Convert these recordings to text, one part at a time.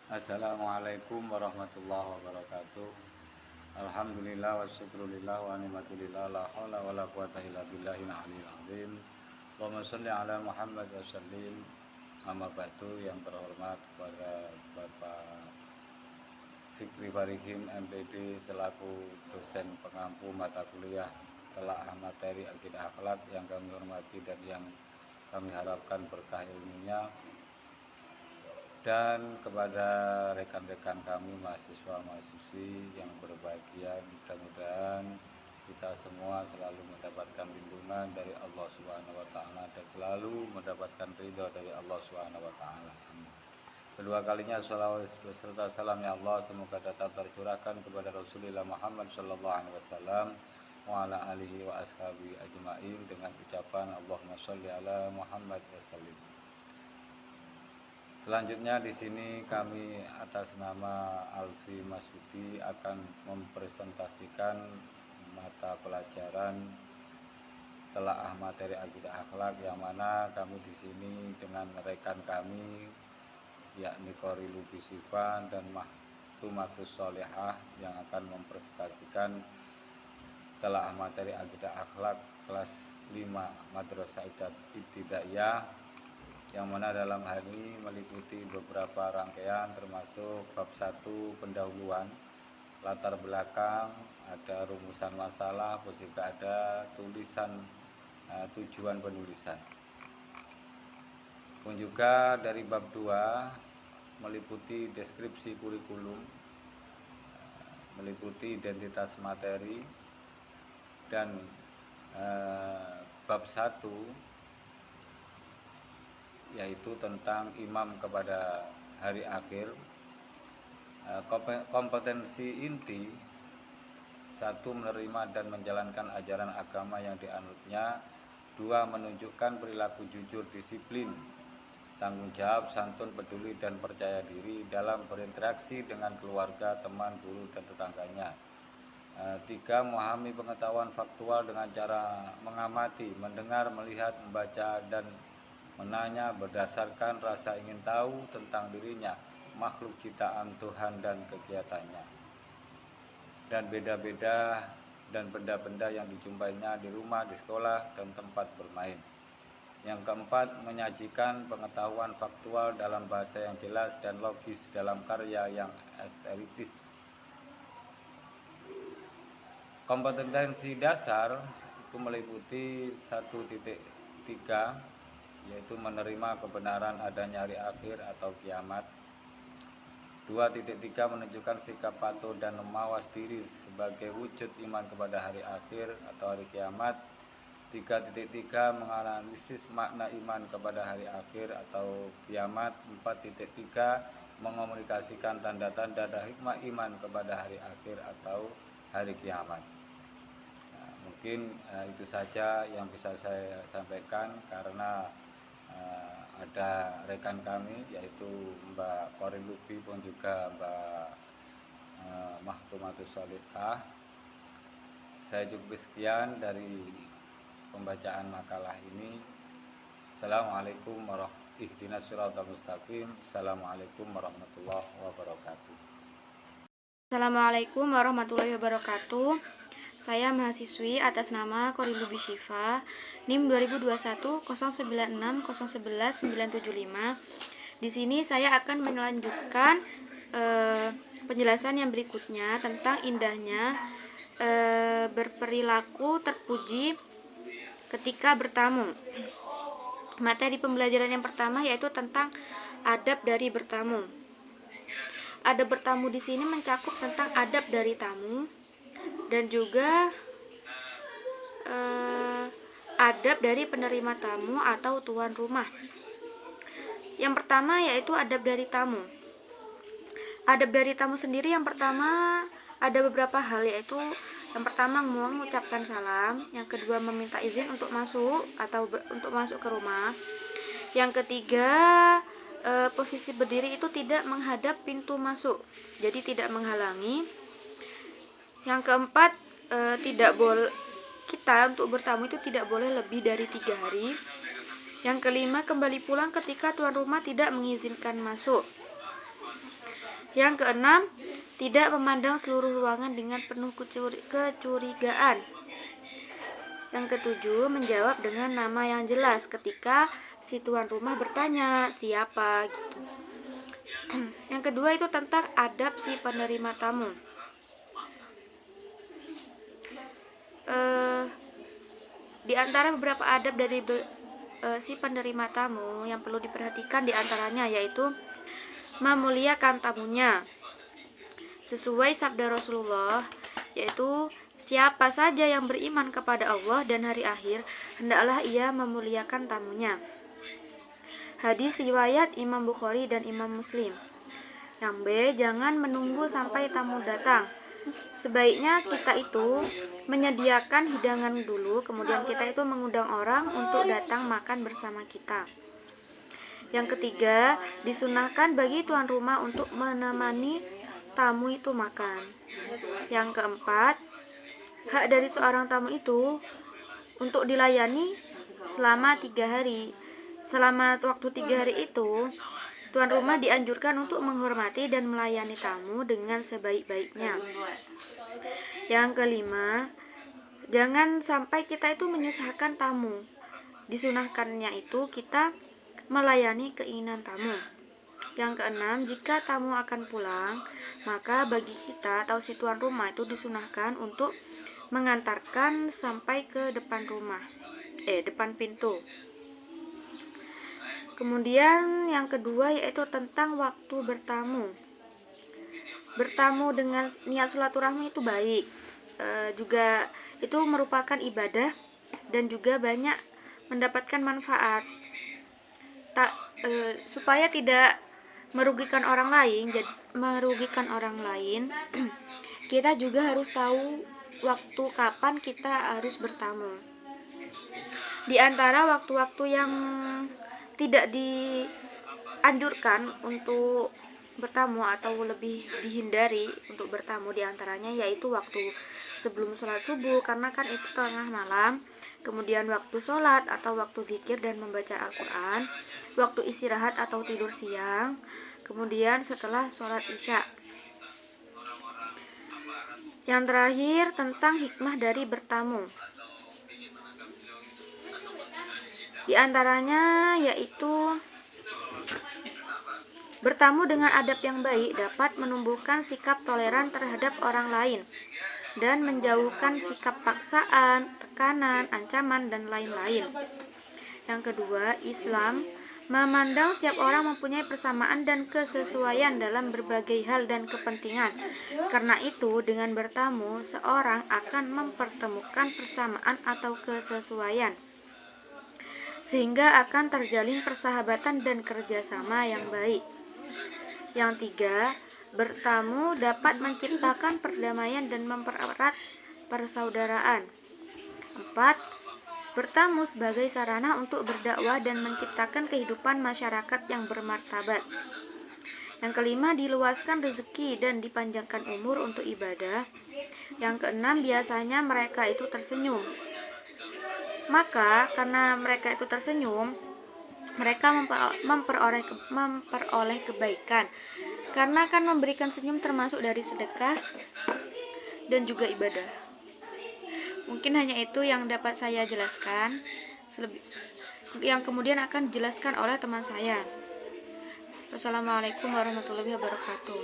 Assalamualaikum warahmatullahi wabarakatuh. Alhamdulillah wa syukrulillah wa ni'matulillah la haula wa la quwata illa billahil aliyil azim. Allahumma sholli ala Muhammad wa sallim. Amma ba'du, yang terhormat kepada Bapak Fikri Farihin MPD selaku dosen pengampu mata kuliah telaah materi akidah akhlak yang kami hormati dan yang kami harapkan berkah ilmunya, dan kepada rekan-rekan kami mahasiswa-mahasiswi yang berbahagia. Mudah-mudahan kita semua selalu mendapatkan lindungan dari Allah Subhanahu wa taala dan selalu mendapatkan ridho dari Allah Subhanahu wa taala. Kedua kalinya shalawat beserta salamnya Allah semoga tetap tercurahkan kepada Rasulullah Muhammad sallallahu alaihi wasallam wa ala alihi wa ashabi ajmain dengan ucapan Allahumma sholli ala Muhammad wa sallim. Selanjutnya di sini kami atas nama Alfi Masudi akan mempresentasikan mata pelajaran telaah materi akidah akhlak, yang mana kami di sini dengan rekan kami yakni Qori Lubis Sifa dan Mahtumatus Sholihah yang akan mempresentasikan telaah materi akidah akhlak kelas 5 Madrasah Ibtidaiyah, yang mana dalam hal ini meliputi beberapa rangkaian termasuk bab 1 pendahuluan, latar belakang, ada rumusan masalah, juga ada tulisan tujuan penulisan. Pun juga dari bab 2 meliputi deskripsi kurikulum, meliputi identitas materi, dan bab 1 yaitu tentang imam kepada hari akhir. Kompetensi inti: 1. Menerima dan menjalankan ajaran agama yang dianutnya. 2. Menunjukkan perilaku jujur, disiplin, tanggung jawab, santun, peduli, dan percaya diri dalam berinteraksi dengan keluarga, teman, guru, dan tetangganya. 3. Memahami pengetahuan faktual dengan cara mengamati, mendengar, melihat, membaca, dan menanya berdasarkan rasa ingin tahu tentang dirinya, makhluk ciptaan Tuhan dan kegiatannya, dan beda-beda dan benda-benda yang dijumpainya di rumah, di sekolah, dan tempat bermain. Yang keempat, menyajikan pengetahuan faktual dalam bahasa yang jelas dan logis dalam karya yang estetis. Kompetensi dasar itu meliputi 1.3, yaitu menerima kebenaran adanya hari akhir atau kiamat. 2.3 menunjukkan sikap patuh dan mawas diri sebagai wujud iman kepada hari akhir atau hari kiamat. 3.3 menganalisis makna iman kepada hari akhir atau kiamat. 4.3 mengomunikasikan tanda-tanda dan hikmah iman kepada hari akhir atau hari kiamat. Mungkin itu saja yang bisa saya sampaikan, karena ada rekan kami yaitu Mbak Qori Lubi pun juga Mbak Mahtumatus Sholihah. Saya cukup sekian dari pembacaan makalah ini. Assalamualaikum warahmatullahi wabarakatuh. Ihdinas siratal mustaqim. Assalamualaikum warahmatullahi wabarakatuh. Assalamualaikum warahmatullahi wabarakatuh. Saya mahasiswi atas nama Qori Lubis Sifa, NIM 2021 096 011 975. Di sini saya akan melanjutkan penjelasan yang berikutnya tentang indahnya berperilaku terpuji ketika bertamu. Materi pembelajaran yang pertama yaitu tentang adab dari bertamu. Adab bertamu di sini mencakup tentang adab dari tamu dan juga adab dari penerima tamu atau tuan rumah. Yang pertama yaitu adab dari tamu. Adab dari tamu sendiri yang pertama ada beberapa hal, yaitu yang pertama mengucapkan salam, yang kedua meminta izin untuk masuk atau untuk masuk ke rumah. Yang ketiga, posisi berdiri itu tidak menghadap pintu masuk, jadi tidak menghalangi. Yang keempat, tidak boleh kita untuk bertamu itu tidak boleh lebih dari 3 hari. Yang kelima, kembali pulang ketika tuan rumah tidak mengizinkan masuk. Yang keenam, tidak memandang seluruh ruangan dengan penuh kecurigaan. Yang ketujuh, menjawab dengan nama yang jelas ketika si tuan rumah bertanya siapa gitu. Yang kedua itu tentang adab si penerima tamu. Di antara beberapa adab dari si penerima tamu yang perlu diperhatikan diantaranya yaitu memuliakan tamunya sesuai sabda Rasulullah, yaitu siapa saja yang beriman kepada Allah dan hari akhir hendaklah ia memuliakan tamunya. Hadis riwayat Imam Bukhari dan Imam Muslim. Yang B, jangan menunggu sampai tamu datang. Sebaiknya kita itu menyediakan hidangan dulu, kemudian kita itu mengundang orang untuk datang makan bersama kita. Yang ketiga, disunahkan bagi tuan rumah untuk menemani tamu itu makan. Yang keempat, hak dari seorang tamu itu untuk dilayani selama 3 hari. Selama waktu 3 hari itu, tuan rumah dianjurkan untuk menghormati dan melayani tamu dengan sebaik-baiknya. Yang kelima, jangan sampai kita itu menyusahkan tamu. Disunahkannya itu kita melayani keinginan tamu. Yang keenam, jika tamu akan pulang, maka bagi kita atau si tuan rumah itu disunahkan untuk mengantarkan sampai ke depan rumah, depan pintu. Kemudian yang kedua yaitu tentang waktu bertamu. Bertamu dengan niat silaturahmi itu baik, juga itu merupakan ibadah dan juga banyak mendapatkan manfaat. Supaya tidak merugikan orang lain, kita juga harus tahu waktu kapan kita harus bertamu. Di antara waktu-waktu yang tidak dianjurkan untuk bertamu atau lebih dihindari untuk bertamu diantaranya yaitu waktu sebelum sholat subuh, karena kan itu tengah malam, kemudian waktu sholat atau waktu zikir dan membaca Al-Quran, waktu istirahat atau tidur siang, kemudian setelah sholat isya. Yang terakhir tentang hikmah dari bertamu. Di antaranya yaitu bertamu dengan adab yang baik dapat menumbuhkan sikap toleran terhadap orang lain dan menjauhkan sikap paksaan, tekanan, ancaman, dan lain-lain. Yang kedua, Islam memandang setiap orang mempunyai persamaan dan kesesuaian dalam berbagai hal dan kepentingan. Karena itu, dengan bertamu, seorang akan mempertemukan persamaan atau kesesuaian, sehingga akan terjalin persahabatan dan kerjasama yang baik. Yang tiga, bertamu dapat menciptakan perdamaian dan mempererat persaudaraan. 4. Bertamu sebagai sarana untuk berdakwah dan menciptakan kehidupan masyarakat yang bermartabat. Yang kelima, diluaskan rezeki dan dipanjangkan umur untuk ibadah. Yang keenam, biasanya mereka itu tersenyum. Maka karena mereka itu tersenyum, mereka memperoleh kebaikan. Karena kan memberikan senyum termasuk dari sedekah dan juga ibadah. Mungkin hanya itu yang dapat saya jelaskan, yang kemudian akan dijelaskan oleh teman saya. Wassalamualaikum warahmatullahi wabarakatuh.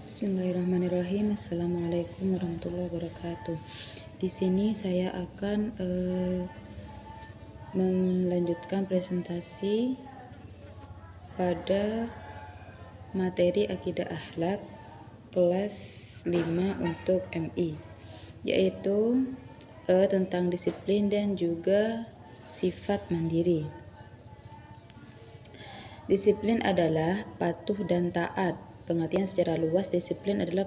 Bismillahirrahmanirrahim. Assalamualaikum warahmatullahi wabarakatuh. Di sini saya akan melanjutkan presentasi pada materi akidah akhlak kelas 5 untuk MI, yaitu tentang disiplin dan juga sifat mandiri. Disiplin adalah patuh dan taat. Pengertian secara luas, disiplin adalah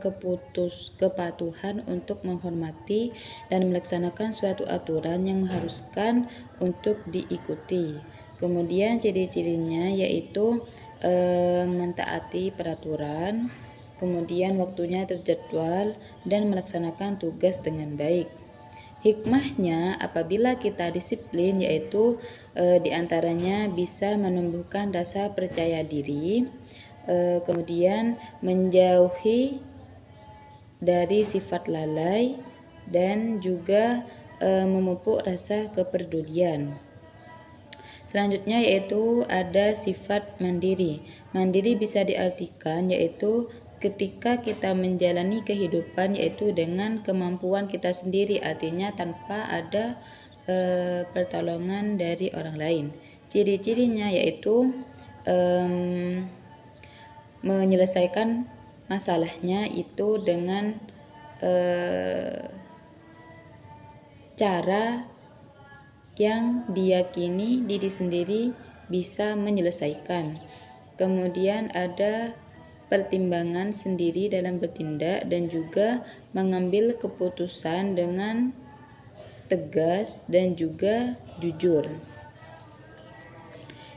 kepatuhan untuk menghormati dan melaksanakan suatu aturan yang mengharuskan untuk diikuti. Kemudian ciri-cirinya yaitu mentaati peraturan, kemudian waktunya terjadwal dan melaksanakan tugas dengan baik. Hikmahnya apabila kita disiplin yaitu diantaranya bisa menumbuhkan rasa percaya diri, kemudian menjauhi dari sifat lalai dan juga memupuk rasa kepedulian. Selanjutnya yaitu ada sifat mandiri. Mandiri bisa diartikan yaitu ketika kita menjalani kehidupan yaitu dengan kemampuan kita sendiri, artinya tanpa ada pertolongan dari orang lain. Ciri-cirinya yaitu menyelesaikan masalahnya itu dengan cara yang diyakini diri sendiri bisa menyelesaikan. Kemudian ada pertimbangan sendiri dalam bertindak dan juga mengambil keputusan dengan tegas dan juga jujur.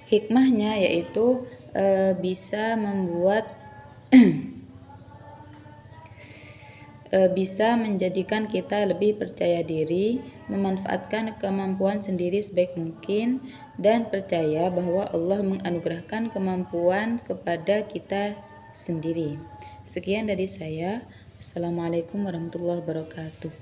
Hikmahnya yaitu bisa membuat bisa menjadikan kita lebih percaya diri, memanfaatkan kemampuan sendiri sebaik mungkin, dan percaya bahwa Allah menganugerahkan kemampuan kepada kita sendiri. Sekian dari saya. Assalamualaikum warahmatullahi wabarakatuh.